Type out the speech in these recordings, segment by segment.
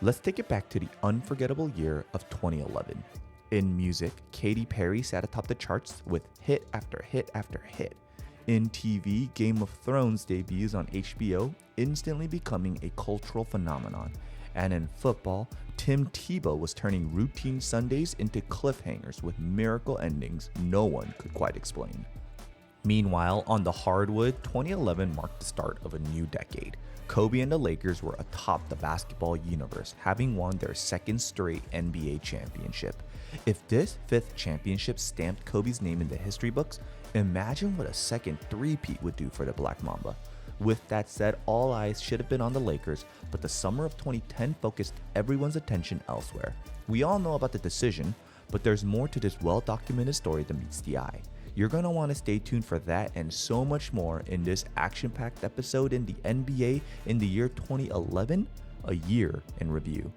Let's take it back to the unforgettable year of 2011. In music, Katy Perry sat atop the charts with hit after hit after hit. In TV, Game of Thrones debuts on HBO, instantly becoming a cultural phenomenon. And in football, Tim Tebow was turning routine Sundays into cliffhangers with miracle endings no one could quite explain. Meanwhile, on the hardwood, 2011 marked the start of a new decade. Kobe and the Lakers were atop the basketball universe, having won their second straight NBA championship. If this fifth championship stamped Kobe's name in the history books, imagine what a second three-peat would do for the Black Mamba. With that said, all eyes should have been on the Lakers, but the summer of 2010 focused everyone's attention elsewhere. We all know about the decision, but there's more to this well-documented story than meets the eye. You're going to want to stay tuned for that and so much more in this action-packed episode in the NBA in the year 2011, a year in review.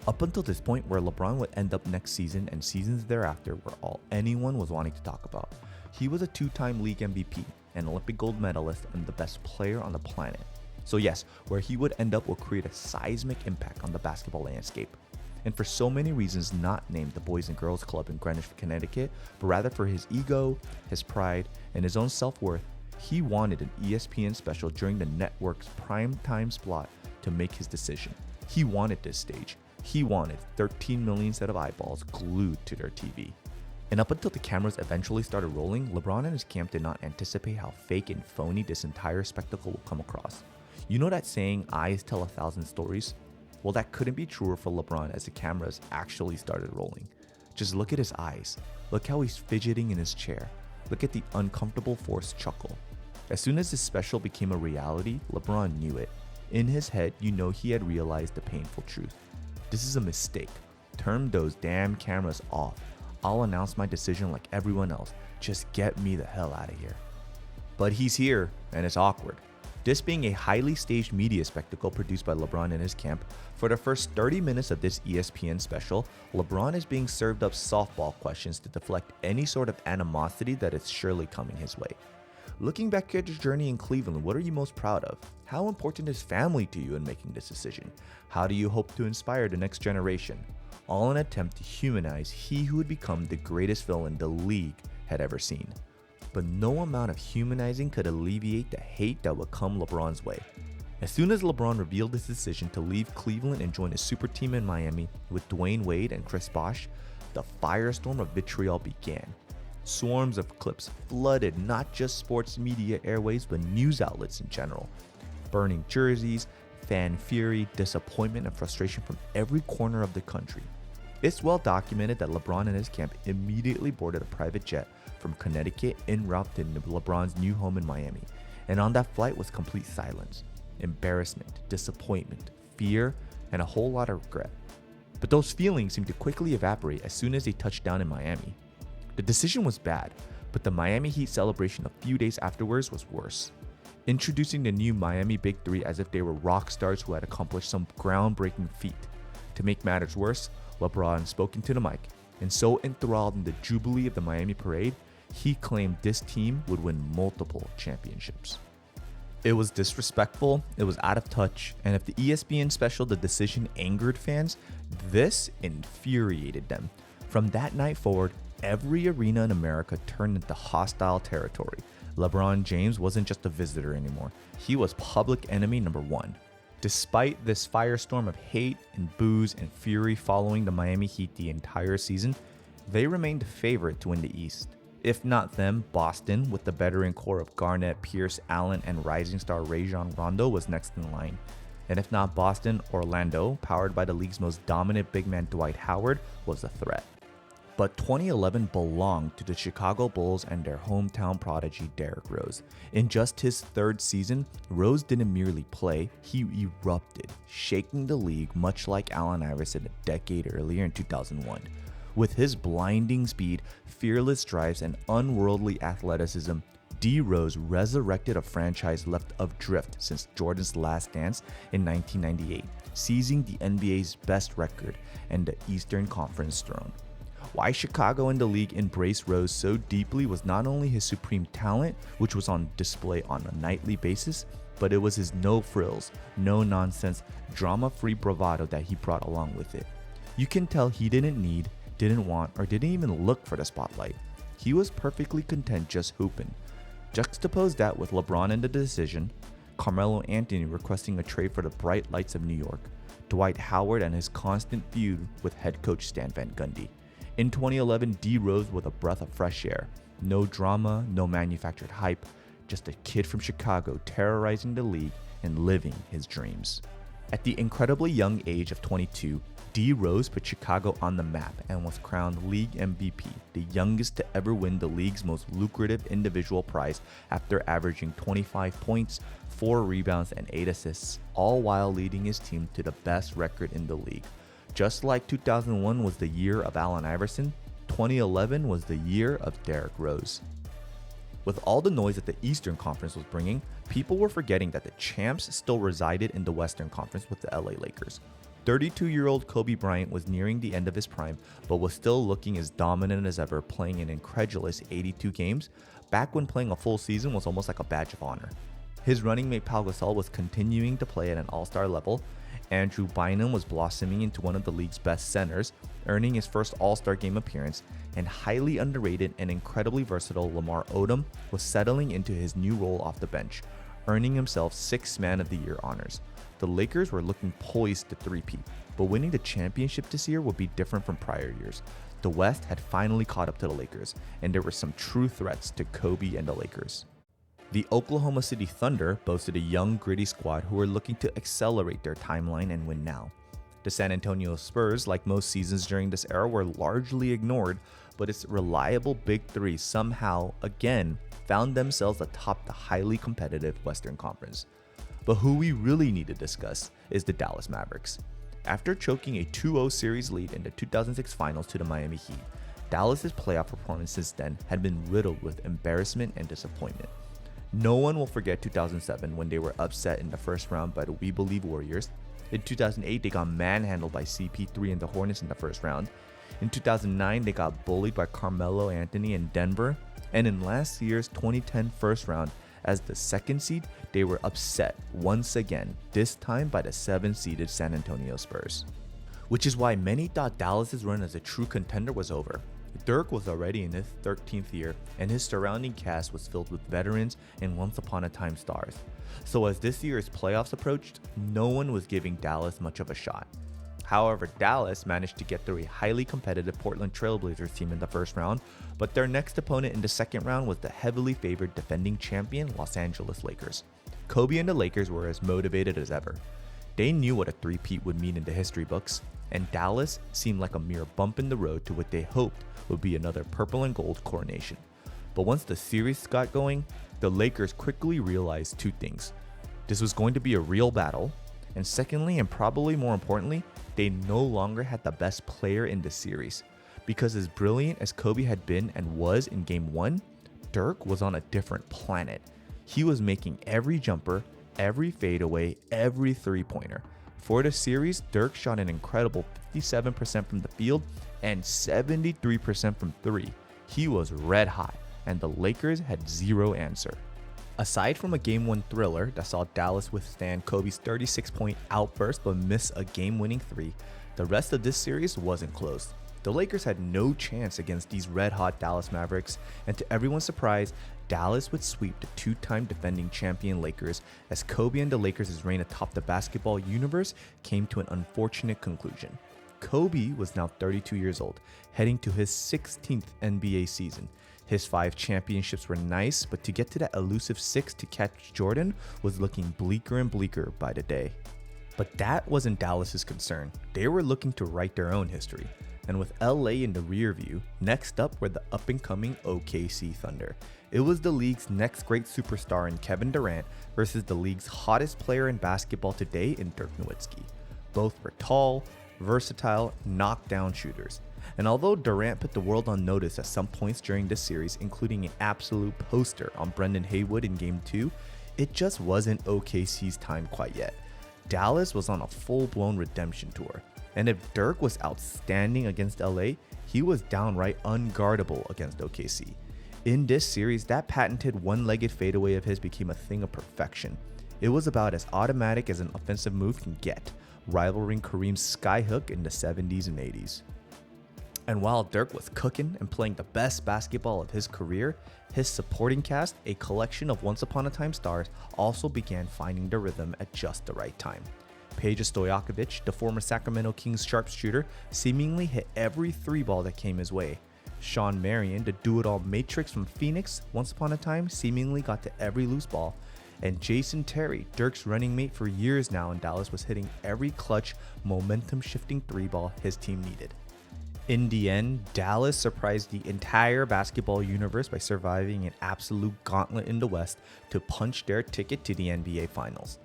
Up until this point, where LeBron would end up next season and seasons thereafter were all anyone was wanting to talk about. He was a two-time league MVP, an Olympic gold medalist, and the best player on the planet. So yes, where he would end up will create a seismic impact on the basketball landscape. And for so many reasons not named the Boys and Girls Club in Greenwich, Connecticut, but rather for his ego, his pride, and his own self-worth, he wanted an ESPN special during the network's primetime slot to make his decision. He wanted this stage. He wanted 13 million set of eyeballs glued to their TV. And up until the cameras eventually started rolling, LeBron and his camp did not anticipate how fake and phony this entire spectacle would come across. You know that saying, eyes tell 1,000 stories? Well, that couldn't be truer for LeBron as the cameras actually started rolling. Just look at his eyes. Look how he's fidgeting in his chair. Look at the uncomfortable forced chuckle. As soon as this special became a reality, LeBron knew it. In his head, you know he had realized the painful truth. This is a mistake. Turn those damn cameras off. I'll announce my decision like everyone else. Just get me the hell out of here. But he's here, and it's awkward. This being a highly staged media spectacle produced by LeBron and his camp, for the first 30 minutes of this ESPN special, LeBron is being served up softball questions to deflect any sort of animosity that is surely coming his way. Looking back at your journey in Cleveland, what are you most proud of? How important is family to you in making this decision? How do you hope to inspire the next generation? All in an attempt to humanize he who would become the greatest villain the league had ever seen. But no amount of humanizing could alleviate the hate that would come LeBron's way. As soon as LeBron revealed his decision to leave Cleveland and join a super team in Miami with Dwayne Wade and Chris Bosh, the firestorm of vitriol began. Swarms of clips flooded not just sports media airways but news outlets in general. Burning jerseys, fan fury, disappointment, and frustration from every corner of the country. It's well documented that LeBron and his camp immediately boarded a private jet from Connecticut en route to LeBron's new home in Miami, and on that flight was complete silence, embarrassment, disappointment, fear, and a whole lot of regret. But those feelings seemed to quickly evaporate as soon as they touched down in Miami. The decision was bad, but the Miami Heat celebration a few days afterwards was worse. Introducing the new Miami Big Three as if they were rock stars who had accomplished some groundbreaking feat. To make matters worse, LeBron spoke into the mic, and so enthralled in the jubilee of the Miami parade, he claimed this team would win multiple championships. It was disrespectful, it was out of touch, and if the ESPN special The Decision angered fans, this infuriated them. From that night forward, every arena in America turned into hostile territory. LeBron James wasn't just a visitor anymore, he was public enemy number one. Despite this firestorm of hate and boos and fury following the Miami Heat the entire season, they remained the favorite to win the East. If not them, Boston, with the veteran core of Garnett, Pierce, Allen, and rising star Rajon Rondo was next in line. And if not Boston, Orlando, powered by the league's most dominant big man Dwight Howard, was a threat. But 2011 belonged to the Chicago Bulls and their hometown prodigy Derrick Rose. In just his third season, Rose didn't merely play, he erupted, shaking the league much like Allen Iverson a decade earlier in 2001. With his blinding speed, fearless drives, and unworldly athleticism, D. Rose resurrected a franchise left adrift since Jordan's last dance in 1998, seizing the NBA's best record and the Eastern Conference throne. Why Chicago and the league embraced Rose so deeply was not only his supreme talent, which was on display on a nightly basis, but it was his no frills, no nonsense, drama-free bravado that he brought along with it. You can tell he didn't need, didn't want, or didn't even look for the spotlight. He was perfectly content just hooping. Juxtapose that with LeBron in the decision, Carmelo Anthony requesting a trade for the bright lights of New York, Dwight Howard and his constant feud with head coach Stan Van Gundy. In 2011, D Rose was a breath of fresh air. No drama, no manufactured hype, just a kid from Chicago terrorizing the league and living his dreams. At the incredibly young age of 22, D Rose put Chicago on the map and was crowned league MVP, the youngest to ever win the league's most lucrative individual prize after averaging 25 points, 4 rebounds, and 8 assists, all while leading his team to the best record in the league. Just like 2001 was the year of Allen Iverson, 2011 was the year of Derrick Rose. With all the noise that the Eastern Conference was bringing, people were forgetting that the champs still resided in the Western Conference with the LA Lakers. 32-year-old Kobe Bryant was nearing the end of his prime, but was still looking as dominant as ever, playing an incredulous 82 games, back when playing a full season was almost like a badge of honor. His running mate Pau Gasol was continuing to play at an all-star level. Andrew Bynum was blossoming into one of the league's best centers, earning his first all-star game appearance, and highly underrated and incredibly versatile Lamar Odom was settling into his new role off the bench, earning himself 6th Man of the Year honors. The Lakers were looking poised to three-peat, but winning the championship this year would be different from prior years. The West had finally caught up to the Lakers, and there were some true threats to Kobe and the Lakers. The Oklahoma City Thunder boasted a young, gritty squad who were looking to accelerate their timeline and win now. The San Antonio Spurs, like most seasons during this era, were largely ignored, but its reliable Big Three somehow, again, found themselves atop the highly competitive Western Conference. But who we really need to discuss is the Dallas Mavericks. After choking a 2-0 series lead in the 2006 Finals to the Miami Heat, Dallas's playoff performance since then had been riddled with embarrassment and disappointment. No one will forget 2007 when they were upset in the first round by the We Believe Warriors. In 2008, they got manhandled by CP3 and the Hornets in the first round. In 2009, they got bullied by Carmelo Anthony in Denver. And in last year's 2010 first round, as the second seed, they were upset once again, this time by the 7th-seeded San Antonio Spurs. Which is why many thought Dallas's run as a true contender was over. Dirk was already in his 13th year, and his surrounding cast was filled with veterans and once-upon-a-time stars. So as this year's playoffs approached, no one was giving Dallas much of a shot. However, Dallas managed to get through a highly competitive Portland Trailblazers team in the first round, but their next opponent in the second round was the heavily favored defending champion Los Angeles Lakers. Kobe and the Lakers were as motivated as ever. They knew what a three-peat would mean in the history books, and Dallas seemed like a mere bump in the road to what they hoped would be another purple and gold coronation. But once the series got going, the Lakers quickly realized two things. This was going to be a real battle, and secondly, and probably more importantly, they no longer had the best player in the series. Because as brilliant as Kobe had been and was in Game 1, Dirk was on a different planet. He was making every jumper, every fadeaway, every three-pointer. For the series, Dirk shot an incredible 57% from the field and 73% from three. He was red hot, and the Lakers had zero answer. Aside from a Game 1 thriller that saw Dallas withstand Kobe's 36-point outburst but miss a game-winning three, the rest of this series wasn't close. The Lakers had no chance against these red-hot Dallas Mavericks, and to everyone's surprise, Dallas would sweep the two-time defending champion Lakers as Kobe and the Lakers' reign atop the basketball universe came to an unfortunate conclusion. Kobe was now 32 years old, heading to his 16th NBA season. His 5 championships were nice, but to get to that elusive 6 to catch Jordan was looking bleaker and bleaker by the day. But that wasn't Dallas's concern. They were looking to write their own history. And with LA in the rear view, next up were the up-and-coming OKC Thunder. It was the league's next great superstar in Kevin Durant versus the league's hottest player in basketball today in Dirk Nowitzki. Both were tall, versatile, knockdown shooters. And although Durant put the world on notice at some points during this series, including an absolute poster on Brendan Haywood in Game 2, it just wasn't OKC's time quite yet. Dallas was on a full-blown redemption tour. And if Dirk was outstanding against LA, he was downright unguardable against OKC. In this series, that patented one-legged fadeaway of his became a thing of perfection. It was about as automatic as an offensive move can get, rivaling Kareem's skyhook in the 70s and 80s. And while Dirk was cooking and playing the best basketball of his career, his supporting cast, a collection of once-upon-a-time stars, also began finding their rhythm at just the right time. Peja Stojakovic, the former Sacramento Kings sharpshooter, seemingly hit every three ball that came his way. Sean Marion, the do-it-all matrix from Phoenix, once upon a time, seemingly got to every loose ball. And Jason Terry, Dirk's running mate for years now in Dallas, was hitting every clutch, momentum-shifting three ball his team needed. In the end, Dallas surprised the entire basketball universe by surviving an absolute gauntlet in the West to punch their ticket to the NBA Finals.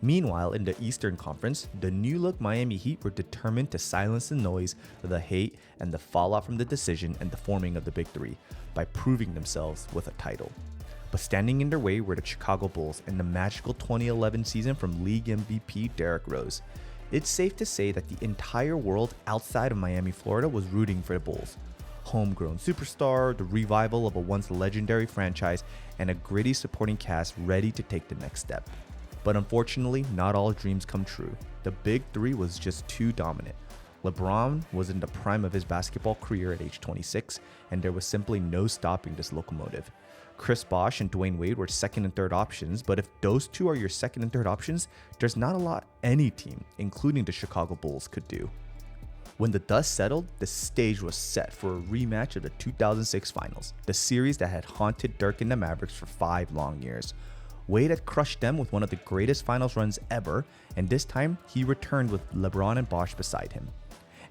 Meanwhile, in the Eastern Conference, the new-look Miami Heat were determined to silence the noise, the hate, and the fallout from the decision and the forming of the Big Three by proving themselves with a title. But standing in their way were the Chicago Bulls and the magical 2011 season from League MVP Derrick Rose. It's safe to say that the entire world outside of Miami, Florida was rooting for the Bulls. Homegrown superstar, the revival of a once legendary franchise, and a gritty supporting cast ready to take the next step. But unfortunately, not all dreams come true. The Big Three was just too dominant. LeBron was in the prime of his basketball career at age 26, and there was simply no stopping this locomotive. Chris Bosh and Dwayne Wade were second and third options, but if those two are your second and third options, there's not a lot any team, including the Chicago Bulls, could do. When the dust settled, the stage was set for a rematch of the 2006 Finals, the series that had haunted Dirk and the Mavericks for 5 long years. Wade had crushed them with one of the greatest finals runs ever, and this time he returned with LeBron and Bosh beside him.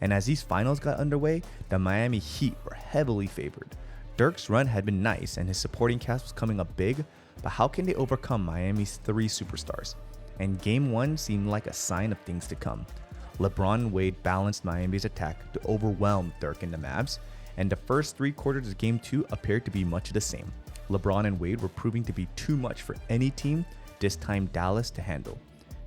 And as these finals got underway, the Miami Heat were heavily favored. Dirk's run had been nice and his supporting cast was coming up big, but how can they overcome Miami's 3 superstars? And Game 1 seemed like a sign of things to come. LeBron and Wade balanced Miami's attack to overwhelm Dirk and the Mavs, and the first 3 quarters of Game 2 appeared to be much the same. LeBron and Wade were proving to be too much for any team, this time Dallas, to handle.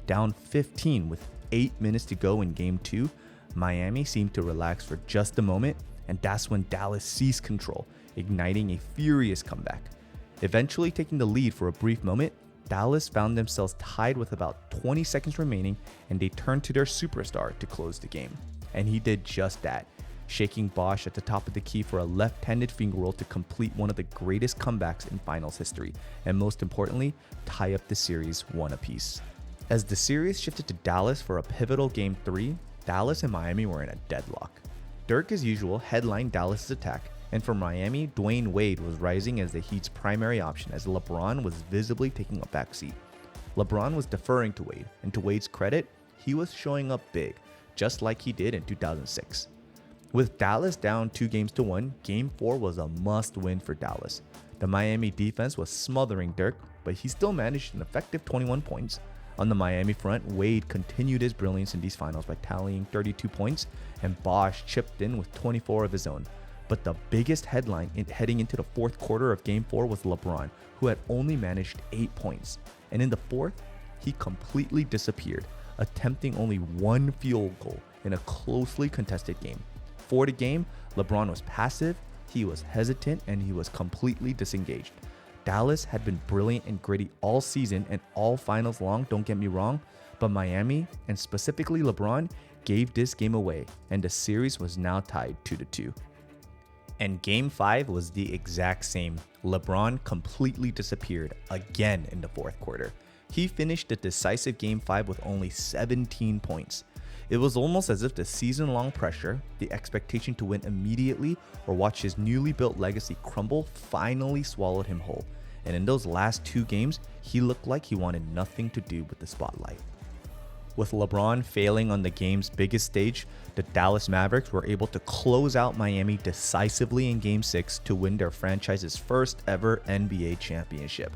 Down 15 with 8 minutes to go in Game 2, Miami seemed to relax for just a moment, and that's when Dallas seized control, igniting a furious comeback. Eventually taking the lead for a brief moment, Dallas found themselves tied with about 20 seconds remaining, and they turned to their superstar to close the game. And he did just that, shaking Bosh at the top of the key for a left-handed finger roll to complete one of the greatest comebacks in finals history, and most importantly, tie up the series 1 apiece. As the series shifted to Dallas for a pivotal Game 3, Dallas and Miami were in a deadlock. Dirk, as usual, headlined Dallas' attack, and for Miami, Dwayne Wade was rising as the Heat's primary option as LeBron was visibly taking a backseat. LeBron was deferring to Wade, and to Wade's credit, he was showing up big, just like he did in 2006. With Dallas down 2-1, Game 4 was a must-win for Dallas. The Miami defense was smothering Dirk, but he still managed an effective 21 points. On the Miami front, Wade continued his brilliance in these finals by tallying 32 points, and Bosh chipped in with 24 of his own. But the biggest headline heading into the fourth quarter of Game 4 was LeBron, who had only managed 8 points. And in the fourth, he completely disappeared, attempting only 1 field goal in a closely contested game. For the game, LeBron was passive, he was hesitant, and he was completely disengaged. Dallas had been brilliant and gritty all season and all finals long, don't get me wrong, but Miami, and specifically LeBron, gave this game away, and the series was now tied 2-2. And Game 5 was the exact same. LeBron completely disappeared again in the fourth quarter. He finished the decisive Game 5 with only 17 points. It was almost as if the season-long pressure, the expectation to win immediately or watch his newly built legacy crumble, finally swallowed him whole. And in those last 2 games, he looked like he wanted nothing to do with the spotlight. With LeBron failing on the game's biggest stage, the Dallas Mavericks were able to close out Miami decisively in Game 6 to win their franchise's first ever NBA championship.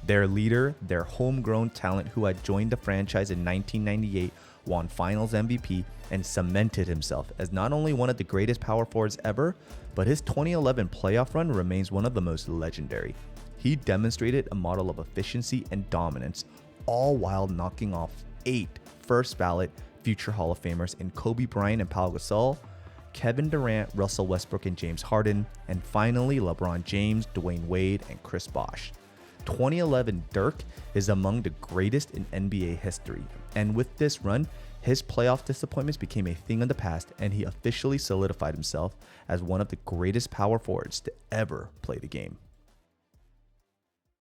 Their leader, their homegrown talent who had joined the franchise in 1998, won Finals MVP and cemented himself as not only one of the greatest power forwards ever, but his 2011 playoff run remains one of the most legendary. He demonstrated a model of efficiency and dominance, all while knocking off 8 first ballot future Hall of Famers in Kobe Bryant and Pau Gasol, Kevin Durant, Russell Westbrook, and James Harden, and finally LeBron James, Dwayne Wade, and Chris Bosh. 2011 Dirk is among the greatest in NBA history, and with this run, his playoff disappointments became a thing of the past, and he officially solidified himself as one of the greatest power forwards to ever play the game.